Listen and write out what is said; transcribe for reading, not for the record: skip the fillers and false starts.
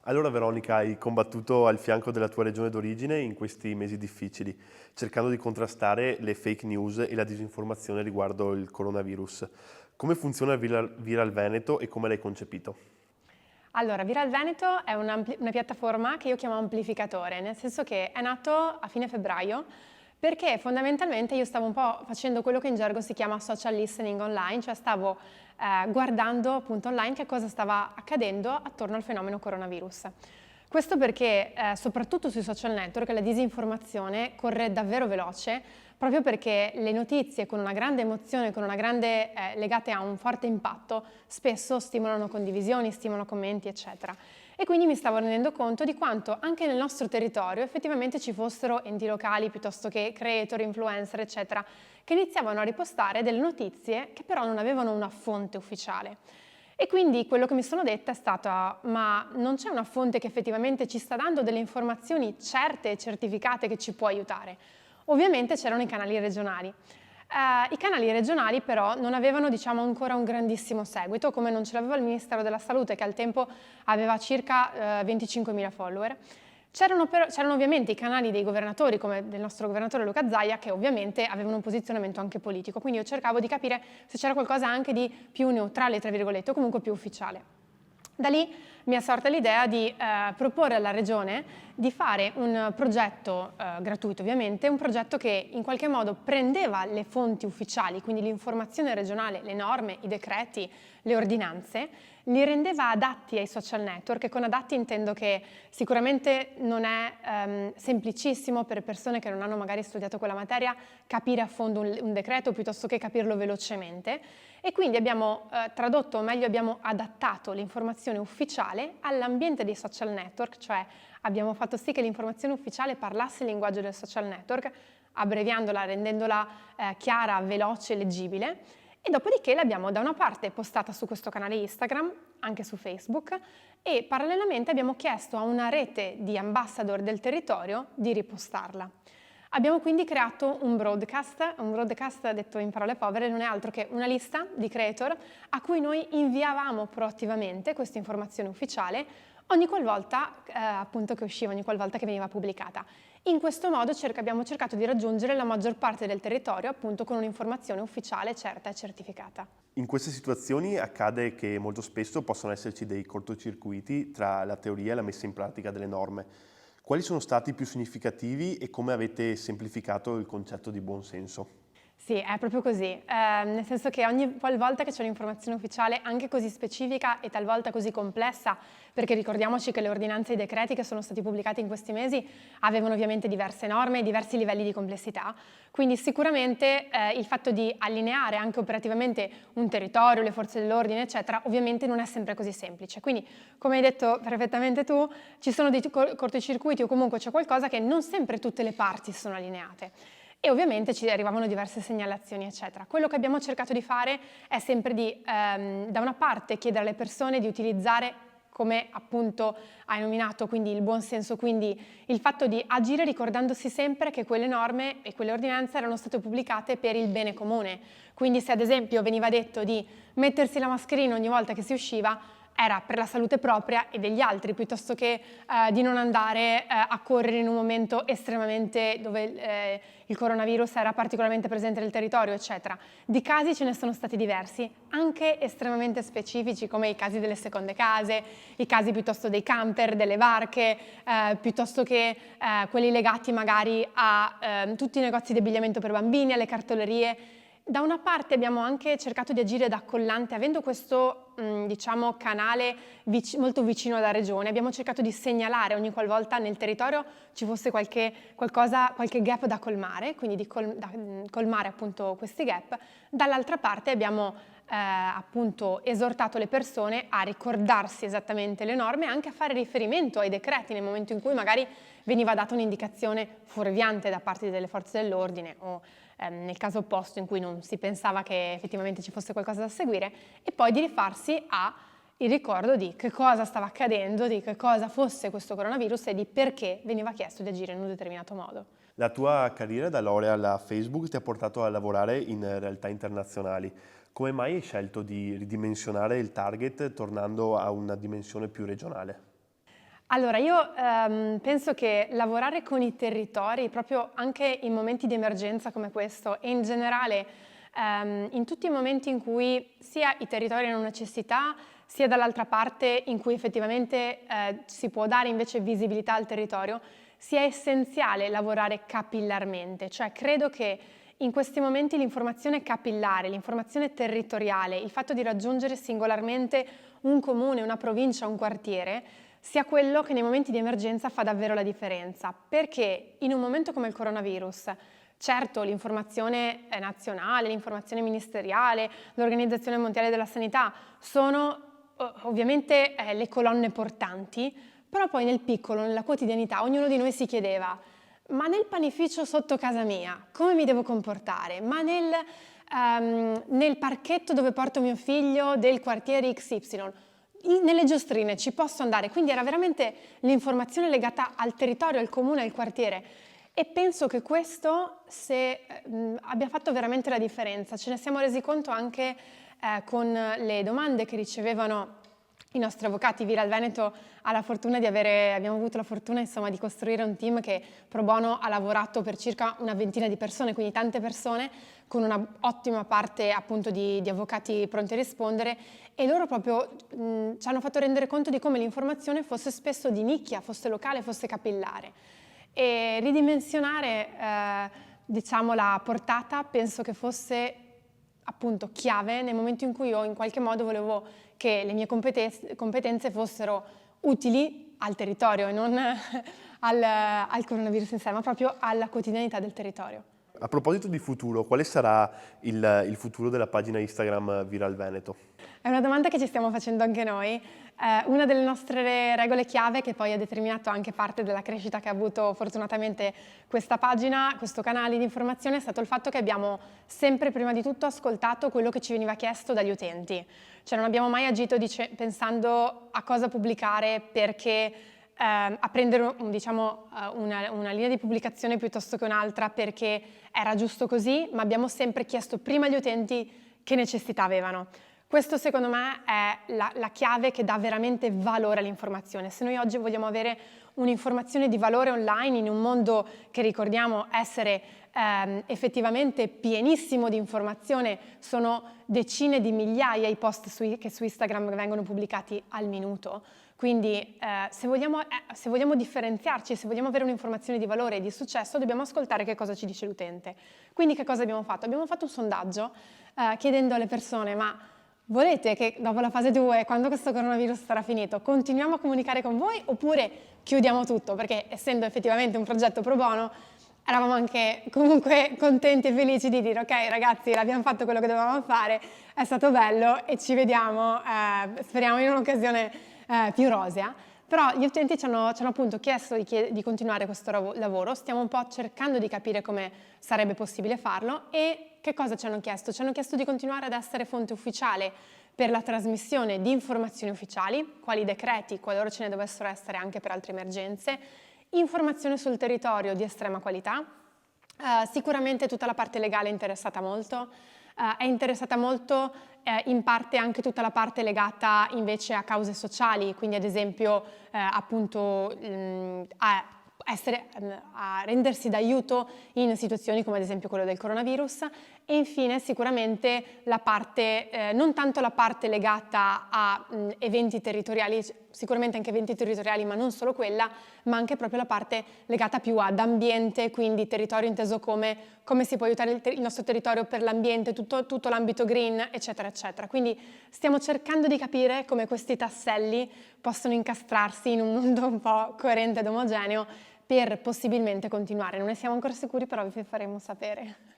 Allora Veronica, hai combattuto al fianco della tua regione d'origine in questi mesi difficili, cercando di contrastare le fake news e la disinformazione riguardo il coronavirus. Come funziona Viral Veneto e come l'hai concepito? Allora, Viral Veneto è una piattaforma che io chiamo amplificatore, nel senso che è nato a fine febbraio perché fondamentalmente io stavo un po' facendo quello che in gergo si chiama social listening online, cioè stavo guardando appunto online che cosa stava accadendo attorno al fenomeno coronavirus. Questo perché soprattutto sui social network la disinformazione corre davvero veloce, proprio perché le notizie con una grande emozione, legate a un forte impatto, spesso stimolano condivisioni, stimolano commenti, eccetera. E quindi mi stavo rendendo conto di quanto anche nel nostro territorio effettivamente ci fossero enti locali piuttosto che creator, influencer, eccetera, che iniziavano a ripostare delle notizie che però non avevano una fonte ufficiale. E quindi quello che mi sono detta è stato: ma non c'è una fonte che effettivamente ci sta dando delle informazioni certe e certificate che ci può aiutare? Ovviamente c'erano i canali regionali. I canali regionali però non avevano, diciamo, ancora un grandissimo seguito, come non ce l'aveva il Ministero della Salute, che al tempo aveva circa 25.000 follower. C'erano ovviamente i canali dei governatori, come del nostro governatore Luca Zaia, che ovviamente avevano un posizionamento anche politico, quindi io cercavo di capire se c'era qualcosa anche di più neutrale, tra virgolette, o comunque più ufficiale. Da lì mi è sorta l'idea di proporre alla Regione di fare un progetto gratuito, ovviamente, un progetto che in qualche modo prendeva le fonti ufficiali, quindi l'informazione regionale, le norme, i decreti, le ordinanze, li rendeva adatti ai social network, e con adatti intendo che sicuramente non è semplicissimo per persone che non hanno magari studiato quella materia capire a fondo un decreto piuttosto che capirlo velocemente, e quindi abbiamo tradotto, o meglio abbiamo adattato l'informazione ufficiale all'ambiente dei social network, cioè abbiamo fatto sì che l'informazione ufficiale parlasse il linguaggio del social network, abbreviandola, rendendola chiara, veloce e leggibile, e dopodiché l'abbiamo da una parte postata su questo canale Instagram, anche su Facebook, e parallelamente abbiamo chiesto a una rete di ambassador del territorio di ripostarla. Abbiamo quindi creato un broadcast detto in parole povere non è altro che una lista di creator a cui noi inviavamo proattivamente questa informazione ufficiale ogni qualvolta appunto che usciva, ogni qualvolta che veniva pubblicata. In questo modo abbiamo cercato di raggiungere la maggior parte del territorio appunto con un'informazione ufficiale, certa e certificata. In queste situazioni accade che molto spesso possono esserci dei cortocircuiti tra la teoria e la messa in pratica delle norme. Quali sono stati più significativi e come avete semplificato il concetto di buon senso? Sì, è proprio così, nel senso che ogni qualvolta che c'è un'informazione ufficiale, anche così specifica e talvolta così complessa, perché ricordiamoci che le ordinanze e i decreti che sono stati pubblicati in questi mesi avevano ovviamente diverse norme e diversi livelli di complessità, quindi sicuramente il fatto di allineare anche operativamente un territorio, le forze dell'ordine, eccetera, ovviamente non è sempre così semplice. Quindi, come hai detto perfettamente tu, ci sono dei cortocircuiti o comunque c'è qualcosa che non sempre tutte le parti sono allineate. E ovviamente ci arrivavano diverse segnalazioni, eccetera. Quello che abbiamo cercato di fare è sempre di, da una parte, chiedere alle persone di utilizzare, come appunto hai nominato, quindi il buon senso, quindi il fatto di agire ricordandosi sempre che quelle norme e quelle ordinanze erano state pubblicate per il bene comune. Quindi se ad esempio veniva detto di mettersi la mascherina ogni volta che si usciva, era per la salute propria e degli altri, piuttosto che di non andare a correre in un momento estremamente dove il coronavirus era particolarmente presente nel territorio, eccetera. Di casi ce ne sono stati diversi, anche estremamente specifici, come i casi delle seconde case, i casi piuttosto dei camper, delle barche, piuttosto che quelli legati magari a tutti i negozi di abbigliamento per bambini, alle cartolerie. Da una parte abbiamo anche cercato di agire da collante, avendo questo diciamo, canale molto vicino alla regione, abbiamo cercato di segnalare ogni qualvolta nel territorio ci fosse qualche gap da colmare, quindi di colmare appunto questi gap. Dall'altra parte abbiamo appunto esortato le persone a ricordarsi esattamente le norme e anche a fare riferimento ai decreti nel momento in cui magari veniva data un'indicazione fuorviante da parte delle forze dell'ordine o nel caso opposto in cui non si pensava che effettivamente ci fosse qualcosa da seguire, e poi di rifarsi il ricordo di che cosa stava accadendo, di che cosa fosse questo coronavirus e di perché veniva chiesto di agire in un determinato modo. La tua carriera da laurea a Facebook ti ha portato a lavorare in realtà internazionali. Come mai hai scelto di ridimensionare il target tornando a una dimensione più regionale? Allora, io penso che lavorare con i territori, proprio anche in momenti di emergenza come questo e in generale in tutti i momenti in cui sia i territori hanno necessità, sia dall'altra parte in cui effettivamente si può dare invece visibilità al territorio, sia essenziale lavorare capillarmente. Cioè, credo che in questi momenti l'informazione capillare, l'informazione territoriale, il fatto di raggiungere singolarmente un comune, una provincia, un quartiere, sia quello che nei momenti di emergenza fa davvero la differenza. Perché in un momento come il coronavirus, certo l'informazione nazionale, l'informazione ministeriale, l'Organizzazione Mondiale della Sanità sono ovviamente le colonne portanti, però poi nel piccolo, nella quotidianità, ognuno di noi si chiedeva: ma nel panificio sotto casa mia come mi devo comportare? Ma nel parchetto dove porto mio figlio del quartiere XY, nelle giostrine ci posso andare? Quindi era veramente l'informazione legata al territorio, al comune, al quartiere. E penso che questo abbia fatto veramente la differenza. Ce ne siamo resi conto anche con le domande che ricevevano i nostri avvocati. Viral Veneto abbiamo avuto la fortuna insomma di costruire un team che pro bono ha lavorato per circa una ventina di persone, quindi tante persone, con una ottima parte appunto di avvocati pronti a rispondere, e loro proprio ci hanno fatto rendere conto di come l'informazione fosse spesso di nicchia, fosse locale, fosse capillare. E ridimensionare diciamo la portata penso che fosse appunto chiave nel momento in cui io in qualche modo volevo che le mie competenze fossero utili al territorio e non al coronavirus in sé, ma proprio alla quotidianità del territorio. A proposito di futuro, quale sarà il futuro della pagina Instagram Viral Veneto? È una domanda che ci stiamo facendo anche noi. Una delle nostre regole chiave, che poi ha determinato anche parte della crescita che ha avuto fortunatamente questa pagina, questo canale di informazione, è stato il fatto che abbiamo sempre prima di tutto ascoltato quello che ci veniva chiesto dagli utenti. Cioè non abbiamo mai agito pensando a cosa pubblicare perché a prendere diciamo, una linea di pubblicazione piuttosto che un'altra perché era giusto così, ma abbiamo sempre chiesto prima agli utenti che necessità avevano. Questo secondo me è la chiave che dà veramente valore all'informazione. Se noi oggi vogliamo avere un'informazione di valore online in un mondo che ricordiamo essere effettivamente pienissimo di informazione, sono decine di migliaia i post che su Instagram vengono pubblicati al minuto. Quindi se vogliamo differenziarci, se vogliamo avere un'informazione di valore e di successo, dobbiamo ascoltare che cosa ci dice l'utente. Quindi che cosa abbiamo fatto? Abbiamo fatto un sondaggio chiedendo alle persone: ma volete che dopo la fase 2, quando questo coronavirus sarà finito, continuiamo a comunicare con voi oppure chiudiamo tutto? Perché essendo effettivamente un progetto pro bono, eravamo anche comunque contenti e felici di dire: ok ragazzi, abbiamo fatto quello che dovevamo fare, è stato bello e ci vediamo, speriamo in un'occasione più rosea. Però gli utenti ci hanno appunto chiesto di continuare questo lavoro, stiamo un po' cercando di capire come sarebbe possibile farlo. E che cosa ci hanno chiesto? Ci hanno chiesto di continuare ad essere fonte ufficiale per la trasmissione di informazioni ufficiali, quali decreti, qualora ce ne dovessero essere anche per altre emergenze, informazione sul territorio di estrema qualità. Sicuramente tutta la parte legale è interessata molto in parte anche tutta la parte legata invece a cause sociali, quindi ad esempio appunto a rendersi d'aiuto in situazioni come ad esempio quello del coronavirus. E infine sicuramente la parte, non tanto la parte legata a eventi territoriali, sicuramente anche eventi territoriali, ma non solo quella, ma anche proprio la parte legata più ad ambiente, quindi territorio inteso come si può aiutare il nostro territorio per l'ambiente, tutto l'ambito green, eccetera, eccetera. Quindi stiamo cercando di capire come questi tasselli possono incastrarsi in un mondo un po' coerente ed omogeneo per possibilmente continuare. Non ne siamo ancora sicuri, però vi faremo sapere.